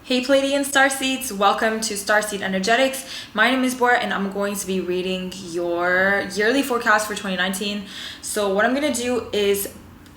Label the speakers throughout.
Speaker 1: Hey Pleiadian Starseeds, welcome to Starseed Energetics. My name is Bora and I'm going to be reading your yearly forecast for 2019. So what I'm going to do is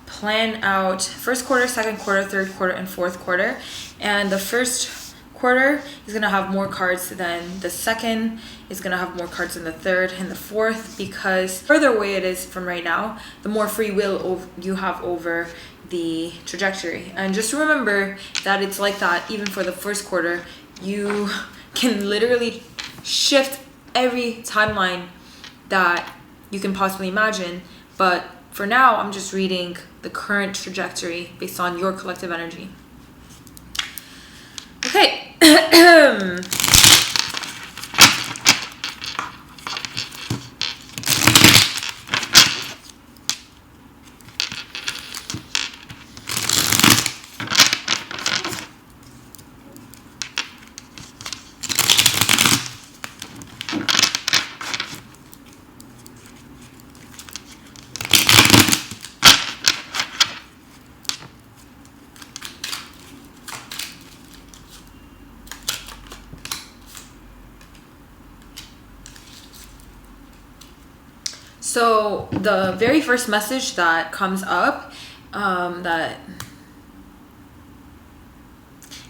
Speaker 1: plan out first quarter, second quarter, third quarter, and fourth quarter. And the first quarter is going to have more cards than the second, is going to have more cards than the third and the fourth, because the further away it is from right now, the more free will you have over the trajectory. And just remember that it's like that even for the first quarter. You can literally shift every timeline that you can possibly imagine, but for now I'm just reading the current trajectory based on your collective energy. Okay. So the very first message that comes up that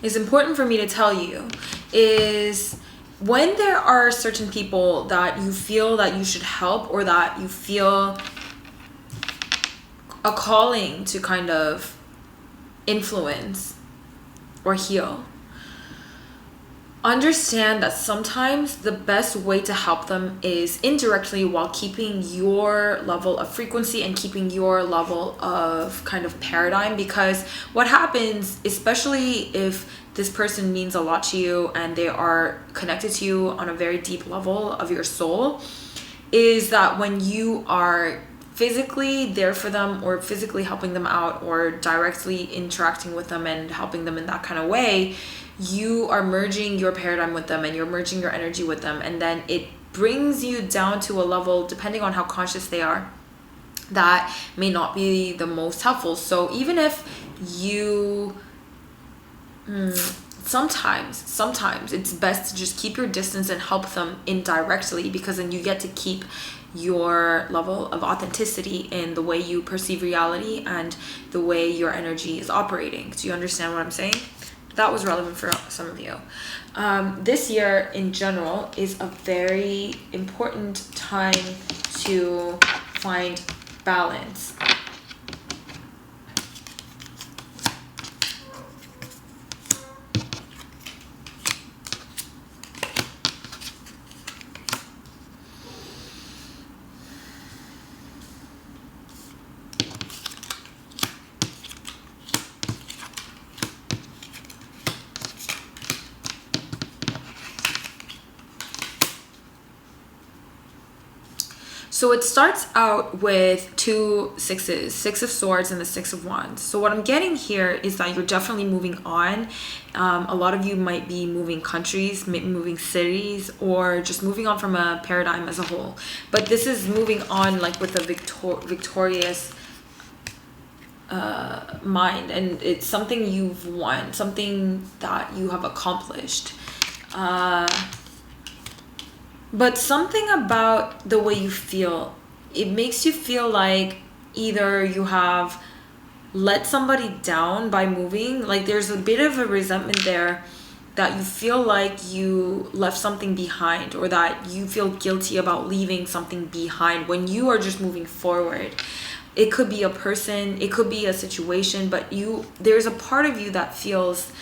Speaker 1: is important for me to tell you is when there are certain people that you feel that you should help, or that you feel a calling to kind of influence or heal, understand that sometimes the best way to help them is indirectly, while keeping your level of frequency and keeping your level of kind of paradigm. Because what happens, especially if this person means a lot to you and they are connected to you on a very deep level of your soul, is that when you are physically there for them, or physically helping them out, or directly interacting with them and helping them in that kind of way, you are merging your paradigm with them and you're merging your energy with them, and then it brings you down to a level, depending on how conscious they are, that may not be the most helpful. So even if you sometimes it's best to just keep your distance and help them indirectly, because then you get to keep your level of authenticity in the way you perceive reality and the way your energy is operating. Do you understand what I'm saying? That was relevant for some of you. This year in general is a very important time to find balance. So it starts out with two sixes, Six of Swords and the Six of Wands. So what I'm getting here is that you're definitely moving on. A lot of you might be moving countries, moving cities, or just moving on from a paradigm as a whole. But this is moving on like with a victorious mind, and it's something you've won, something that you have accomplished. But something about the way you feel, it makes you feel like either you have let somebody down by moving, like there's a bit of a resentment there, that you feel like you left something behind, or that you feel guilty about leaving something behind when you are just moving forward. It could be a person, it could be a situation, but there's a part of you that feels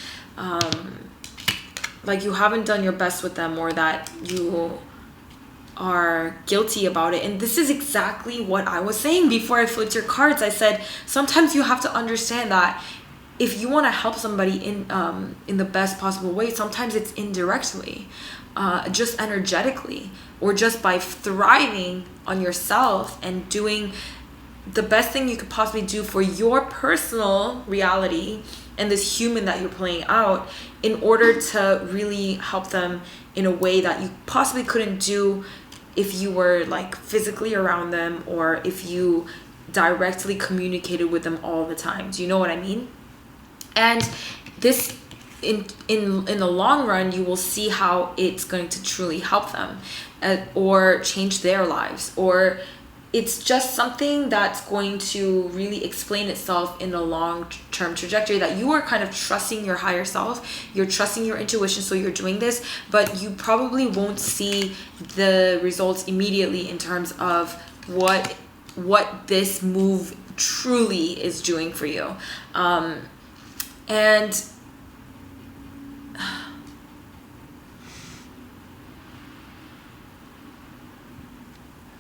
Speaker 1: like you haven't done your best with them, or that you are guilty about it. And this is exactly what I was saying before I flipped your cards. I said sometimes you have to understand that if you want to help somebody in the best possible way, sometimes it's indirectly, just energetically, or just by thriving on yourself and doing the best thing you could possibly do for your personal reality and this human that you're playing out, in order to really help them in a way that you possibly couldn't do if you were like physically around them, or if you directly communicated with them all the time. Do you know what I mean? And this in the long run, you will see how it's going to truly help them, or change their lives, or it's just something that's going to really explain itself in the long-term trajectory, that you are kind of trusting your higher self, you're trusting your intuition, so you're doing this, but you probably won't see the results immediately in terms of what this move truly is doing for you. And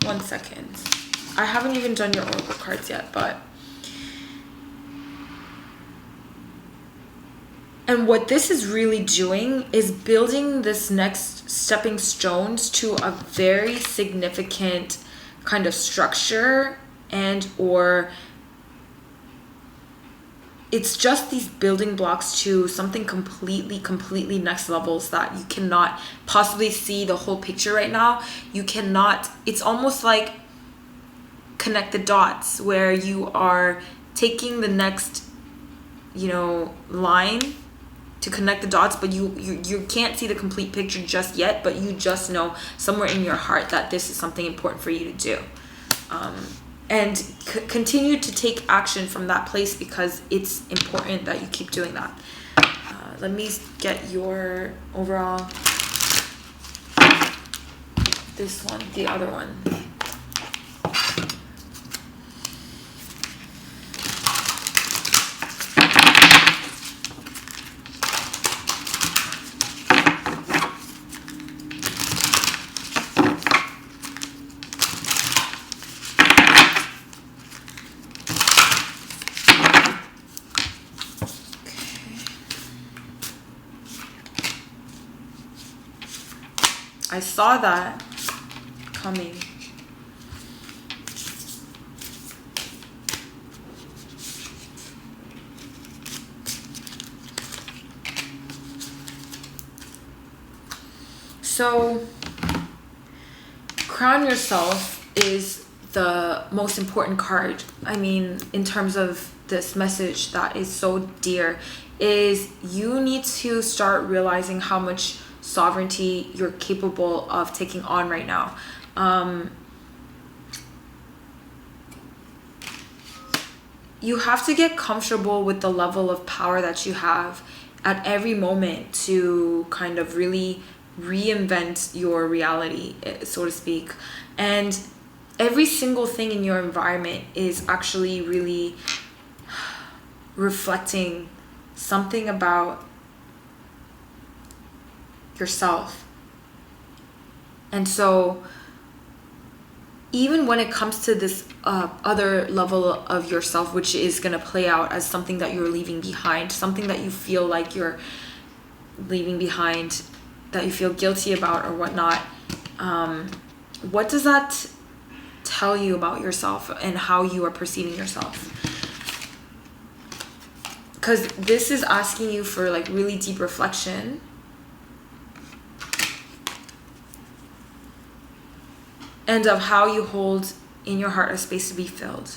Speaker 1: one second. I haven't even done your oracle cards yet, but... And what this is really doing is building this next stepping stones to a very significant kind of structure, and or it's just these building blocks to something completely next levels that you cannot possibly see the whole picture right now. You cannot, it's almost like connect the dots, where you are taking the next, you know, line to connect the dots, but you can't see the complete picture just yet, but you just know somewhere in your heart that this is something important for you to do. And continue to take action from that place, because it's important that you keep doing that. Let me get your overall, this one, the other one. I saw that coming. So, Crown Yourself is the most important card. I mean, in terms of this message that is so dear, is you need to start realizing how much sovereignty you're capable of taking on right now. You have to get comfortable with the level of power that you have at every moment to kind of really reinvent your reality, so to speak. And every single thing in your environment is actually really reflecting something about yourself. And so even when it comes to this other level of yourself, which is going to play out as something that you're leaving behind, something that you feel like you're leaving behind, that you feel guilty about or whatnot, what does that tell you about yourself and how you are perceiving yourself? Because this is asking you for like really deep reflection. And of how you hold in your heart a space to be filled.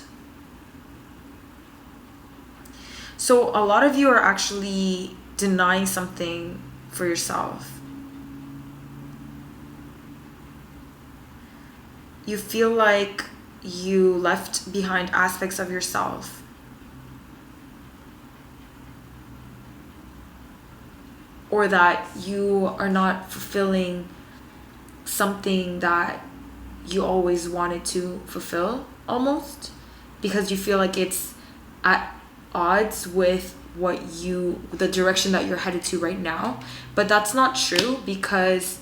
Speaker 1: So a lot of you are actually denying something for yourself. You feel like you left behind aspects of yourself. Or that you are not fulfilling something that you always wanted to fulfill, almost, because you feel like it's at odds with the direction that you're headed to right now. But that's not true, because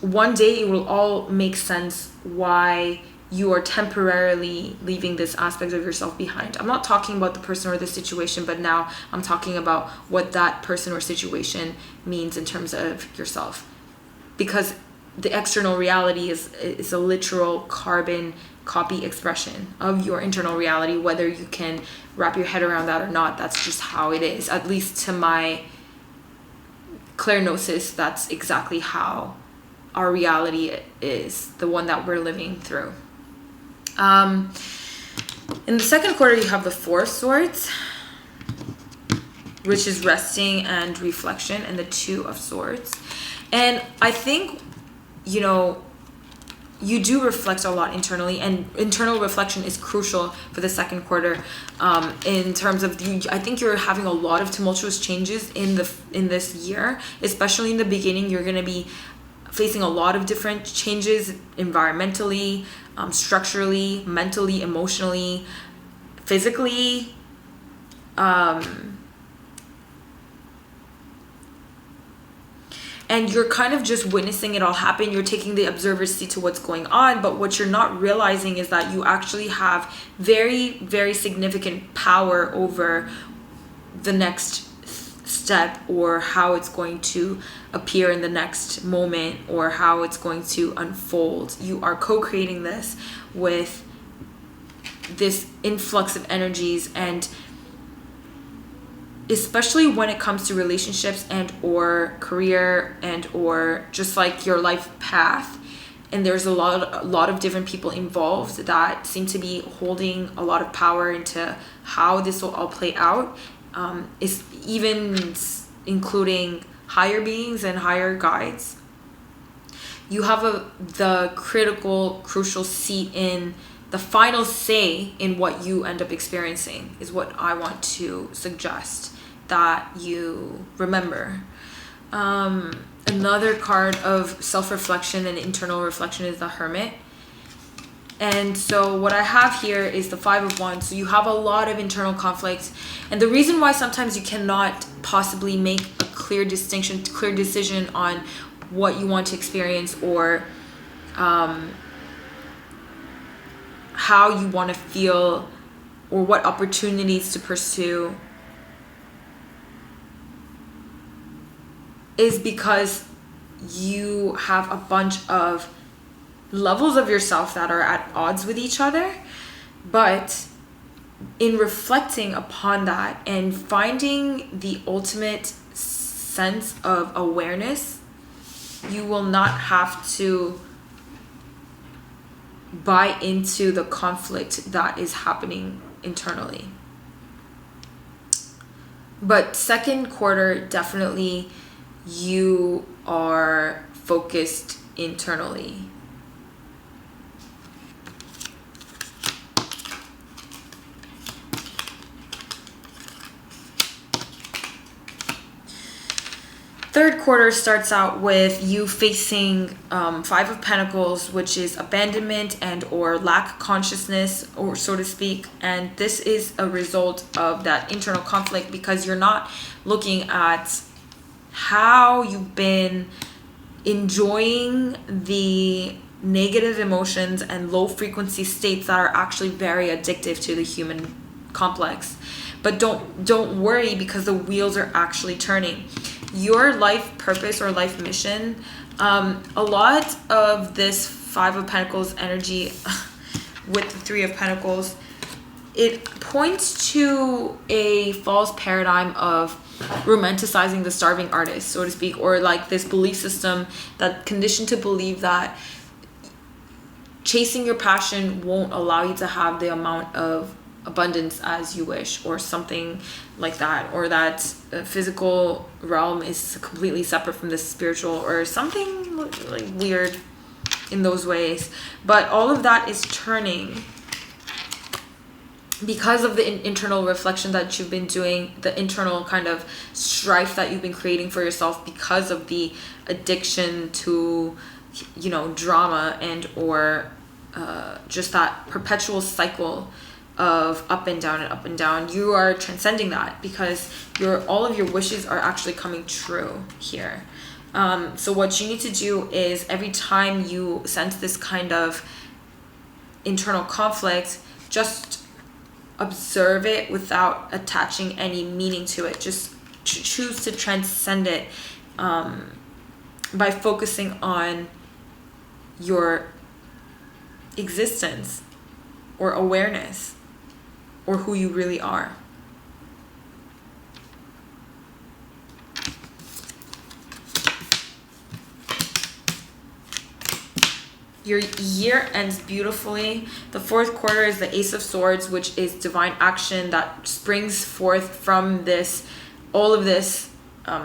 Speaker 1: one day it will all make sense why you are temporarily leaving this aspect of yourself behind. I'm not talking about the person or the situation, but now I'm talking about what that person or situation means in terms of yourself. Because the external reality is a literal carbon copy expression of your internal reality, whether you can wrap your head around that or not. That's just how it is. At least to my clairgnosis, that's exactly how our reality is, the one that we're living through. In the second quarter, you have the Four of Swords. which is resting and reflection, and the Two of Swords. And I think, you know, you do reflect a lot internally, and internal reflection is crucial for the second quarter. In terms of I think you're having a lot of tumultuous changes in this year, especially in the beginning. You're going to be facing a lot of different changes environmentally, structurally, mentally, emotionally, physically. And you're kind of just witnessing it all happen. You're taking the observer's seat to what's going on. But what you're not realizing is that you actually have very, very significant power over the next step, or how it's going to appear in the next moment, or how it's going to unfold. You are co-creating this with this influx of energies, and especially when it comes to relationships and or career and or just like your life path. And there's a lot of different people involved that seem to be holding a lot of power into how this will all play out. Is even including higher beings and higher guides. You have the crucial seat in the final say in what you end up experiencing, is what I want to suggest that you remember. Another card of self-reflection and internal reflection is the Hermit. And so what I have here is the Five of Wands. So you have a lot of internal conflict. And the reason why sometimes you cannot possibly make a clear decision on what you want to experience, or how you want to feel, or what opportunities to pursue, is because you have a bunch of levels of yourself that are at odds with each other. But in reflecting upon that and finding the ultimate sense of awareness, you will not have to buy into the conflict that is happening internally. But second quarter, definitely you are focused internally. Third quarter starts out with you facing Five of Pentacles, which is abandonment and or lack consciousness, or so to speak. And this is a result of that internal conflict, because you're not looking at how you've been enjoying the negative emotions and low frequency states that are actually very addictive to the human complex. But don't worry, because the wheels are actually turning. Your life purpose or life mission, a lot of this Five of Pentacles energy with the Three of Pentacles, it points to a false paradigm of romanticizing the starving artist, so to speak, or like this belief system that conditioned to believe that chasing your passion won't allow you to have the amount of abundance as you wish, or something like that, or that physical realm is completely separate from the spiritual, or something like weird in those ways. But all of that is turning because of the internal reflection that you've been doing, the internal kind of strife that you've been creating for yourself because of the addiction to, you know, drama and or just that perpetual cycle of up and down and up and down. You are transcending that, because all of your wishes are actually coming true here. So what you need to do is, every time you sense this kind of internal conflict, just observe it without attaching any meaning to it. Just choose to transcend it by focusing on your existence or awareness, or who you really are. Your year ends beautifully. The fourth quarter is the Ace of Swords, which is divine action that springs forth from this all of this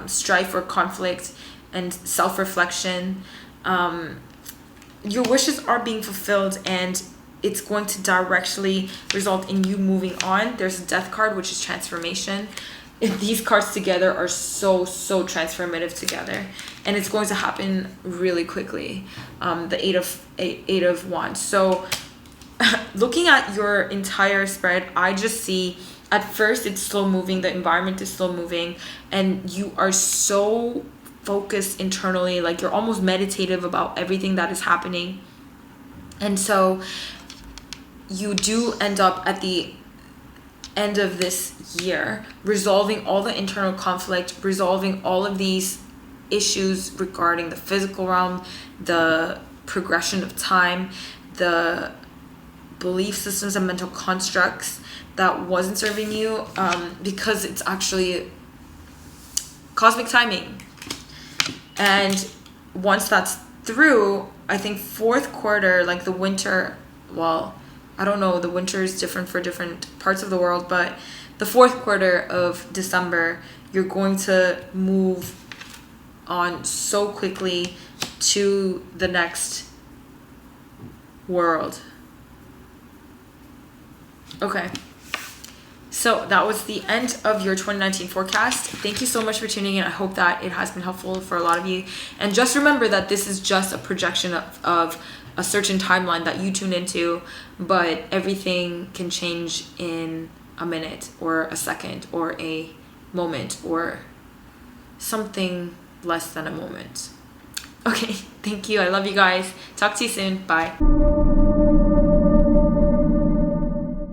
Speaker 1: strife or conflict and self-reflection, your wishes are being fulfilled, and it's going to directly result in you moving on. There's a death card, which is transformation. These cards together are so transformative together, and it's going to happen really quickly. The eight of wands. So looking at your entire spread, I just see at first it's slow moving, the environment is slow moving, and you are so focused internally, like you're almost meditative about everything that is happening. And so you do end up at the end of this year resolving all the internal conflict, resolving all of these issues regarding the physical realm, the progression of time, the belief systems and mental constructs that wasn't serving you, because it's actually cosmic timing. And once that's through, I think fourth quarter, like the winter, well, I don't know, the winter is different for different parts of the world, but the fourth quarter of December, you're going to move on so quickly to the next world. Okay. So that was the end of your 2019 forecast. Thank you so much for tuning in. I hope that it has been helpful for a lot of you. And just remember that this is just a projection of a certain timeline that you tune into, but everything can change in a minute or a second or a moment or something less than a moment. Okay, thank you. I love you guys. Talk to you soon. Bye.